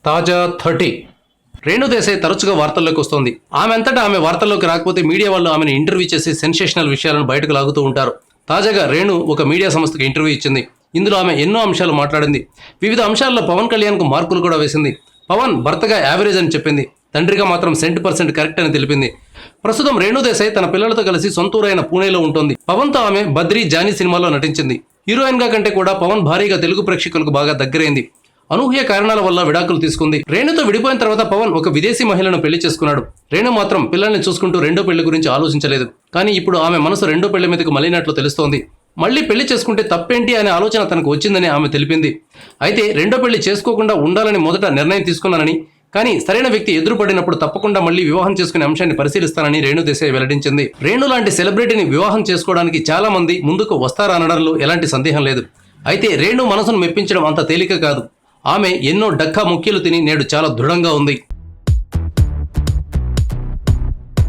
తాజా 30 రేణు దేశాయ్ తరచుగా వార్తల్లోకి వస్తోంది. ఆమె అంతటా ఆమె వార్తల్లోకి రాకపోతే మీడియా వాళ్ళు ఆమెను ఇంటర్వ్యూ చేసి సెన్సేషనల్ విషయాలను బయటకు లాగుతూ ఉంటారు. తాజాగా రేణు ఒక మీడియా సంస్థకు ఇంటర్వ్యూ ఇచ్చింది. ఇందులో ఆమె ఎన్నో అంశాలు మాట్లాడింది. వివిధ అంశాల్లో పవన్ కళ్యాణ్కు మార్కులు కూడా వేసింది. పవన్ భర్తగా యావరేజ్ అని చెప్పింది. తండ్రిగా మాత్రం 100% కరెక్ట్ అని తెలిపింది. ప్రస్తుతం రేణు దేశాయ్ తన పిల్లలతో కలిసి సొంతూరైన పూణేలో ఉంటుంది. పవన్తో ఆమె బద్రీ జానీ సినిమాలో నటించింది. హీరోయిన్గా కంటే కూడా పవన్ భారీగా తెలుగు ప్రేక్షకులకు బాగా దగ్గరైంది. అనూహ్య కారణాల వల్ల విడాకులు తీసుకుంది. రేణుతో విడిపోయిన తర్వాత పవన్ ఒక విదేశీ మహిళను పెళ్లి చేసుకున్నాడు. రేణు మాత్రం పిల్లల్ని చూసుకుంటూ రెండో పెళ్లి గురించి ఆలోచించలేదు. కానీ ఇప్పుడు ఆమె మనసు రెండో పెళ్లి మీదకు మళ్ళినట్లు తెలుస్తోంది. మళ్ళీ పెళ్లి చేసుకుంటే తప్పేంటి అనే ఆలోచన తనకు వచ్చిందని ఆమె తెలిపింది. అయితే రెండో పెళ్లి చేసుకోకుండా ఉండాలని మొదట నిర్ణయం తీసుకున్నానని, కానీ సరైన వ్యక్తి ఎదురుపడినప్పుడు తప్పకుండా మళ్ళీ వివాహం చేసుకునే అంశాన్ని పరిశీలిస్తానని రేణు దేశాయ్ వెల్లడించింది. రేణు లాంటి సెలబ్రిటీని వివాహం చేసుకోవడానికి చాలా మంది ముందుకు వస్తారనడంలో ఎలాంటి సందేహం లేదు. అయితే రేణు మనసును మెప్పించడం అంత తేలిక కాదు. ఆమె ఎన్నో డక్కా ముక్కీలు తిని నేడు చాలా దృఢంగా ఉంది.